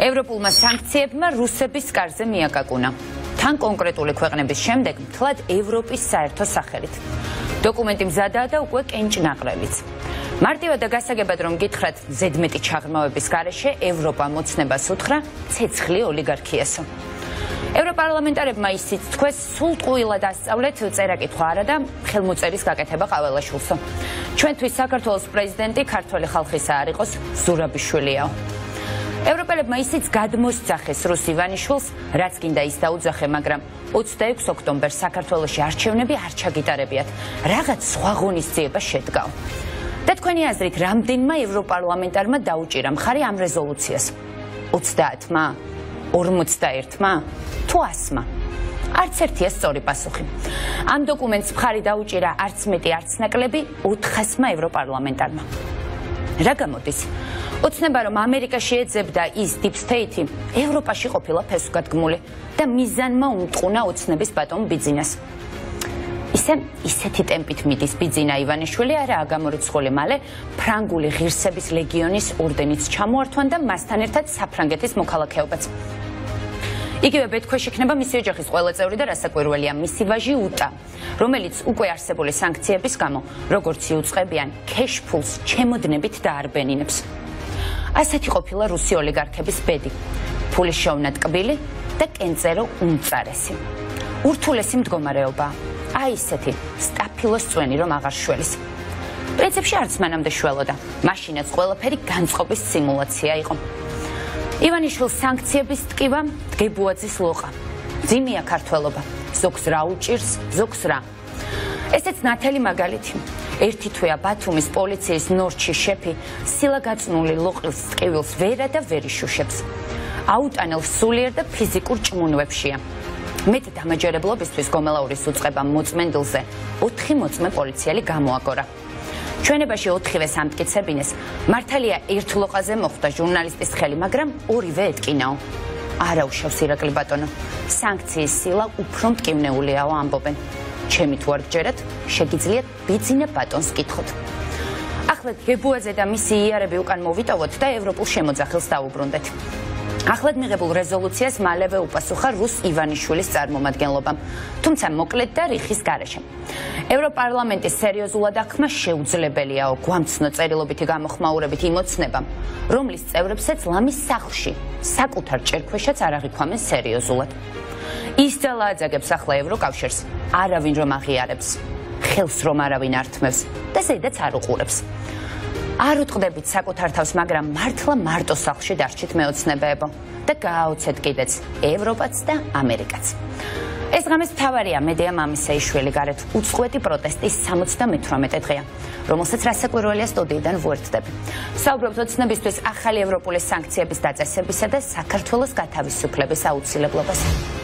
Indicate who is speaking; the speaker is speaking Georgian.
Speaker 1: ევროპულმა სანქციებმა რუსების კარზე მიაკაკუნა. თან კონკრეტული ქვეყნების შემდეგ მთლად ევროპის საერთო სახელით. დოკუმენტი მზადაა და უკვე კენჭნაყრელიც. მარტივად და გასაგებად რომ გითხრათ, ზედმეტი ჩაღრმავების გარეშე ევროპა მოცნებას უთხრა ცეცხლი ოლიგარქიასო. ევროპარლამენტარებმა ისიც თქვეს, სულ ტყუილად ასწავლეთ წერა-კითხვა არა და ხელმოწერის გაკეთება ყაველაშვილსო. ჩვენთვის საქართველოს პრეზიდენტი ქართველი ხალხისა არ იყოს, ზურაბიშვილიაო. ევროპელებმა ისიც გადმოსძახეს რუს ივანიშვილს, რაც გინდა ის დაუძახე, მაგრამ 26 ოქტომბერს საქართველოში არჩევნები არ ჩაგიტარებიათ. რაღაც სხვა ღონისძიება შედგაო. და თქვენი აზრით, რამდენმა ევროპარლამენტარმა დაუჭირა მხარი ამ რეზოლუციას? 30-მა? 41-მა? თუ 100-მა? არც ერთია სწორი პასუხი. ამ დოკუმენტს მხარი დაუჭირა არც მეტი, არც ნაკლები 400-მა ევროპარლამენტარმა. რა გამოდის? ოცნება რომ ამერიკაში ეძებდა ის deep state-ი, ევროპაში ყოფილა ფესვგადგმული და მიზანმა უმტყუნა ოცნების ბატონ ბიძინას. ისეთი ტემპით მიდის ბიძინა ივანიშვილი არაა გამორიცხული, მალე ფრანგული ღირსების ლეგიონის ორდენიც ჩამოართვან და მასთან ერთად საფრანგეთის მოქალაქეობაც. იგივე ბეთქვეშ იქნება მისი ოჯახის ყველა წევრი და რასაკვირველია მისი ვაჟი უტა, რომელიც უკვე არსებული სანქციების გამო, როგორც იუწყებიან, ქეშ-ფულს ჩემოდნებით დაარბენინებს. ასეთი ყოფილა რუსი ოლიგარქების ბედი, ფულის შოვნა ტკბილი და კენწერო უმწარესი. ურთულესი მდგომარეობა, აი ისეთი სტაფილოს წვენი რომ აღარ შველის. პრინციპში არც მანამდე შველოდა, მაშინაც ყველაფერი განწყობის სიმულაცია იყო. ივანიშვილს სანქციების ტკივა დგებუაძის ლოყა. ძიმია ქართველობა, ზოგს რა უჭირს, ზოგს რა. ესეც ნათელი მაგალითი. ერთი თვეა ბათუმის პოლიციის ნორჩი შეფი სილაგაწნული ლოყის ტკივილს ვერა და ვერ იშუშებს. აუტანელ სულიერ და ფიზიკურ ჭმუნვებშია. მეტი დამაჯერებლობისთვის გომელაურის უწყება მოწმენდილზე 4 მოწმე პოლიციელი გამოაგორა. ჩვენებაში 4-ვე სამტკიცებინეს მართალია ერთ ლოყაზე მოხვდა ჟურნალისტის ხელი, მაგრამ ორივე ეტკინაო. არა უშავს ირაკლი ბატონო, სანქციის სილა უფრო მტკივნეულიაო ამბობენ. ჩემი თუ არ გჯერათ, შეგიძლიათ ბიძინა ბატონს კითხოთ. ახლა გებუაძე და მისი იარები უკან მოვიტოვოთ და ევროპულ შემოძახილს დაუბრუნდეთ. ახლად მიღებულ რეზოლუციას მალევე უპასუხა რუს ივანიშვილის წარმომადგენლობამ, თუმცა მოკლედ და რიხის გარეშე. ევროპარლამენტის სერიოზულად აღქმა შეუძლებელიაო გვამცნო წერილობითი გამოხმაურებით იმ ოცნებამ, რომლის წევრებსაც ლამის სახლში, საკუთარ ჭერქვეშაც არ აღიქვამენ სერიოზულად. ის ძალააძაგებს ახლა ევროკავშირს, არავინ რომ აღიარებს, ხელს რომ არავინ ართმევს და ზედაც არ უყურებს. არ უტყდებით საკუთარ თავს, მაგრამ მართლა მარტო სახლში დარჩით მეოცნებაებო და გააოცეთ კიდეც ევროპაც და ამერიკაც. ეს ღამეს მთავარია მედია მამისეიშვილი გარეთ უწყვეტი პროტესტის 78 დღეა, რომელსაც რასაკვირველია სტუდიიდან ვუერთდები. საუბრობთ ოცნებისთვის ახალი ევროპული სანქციების დაწესებისა და საქართველოს გათავისუფლების აუცილებლობაზე.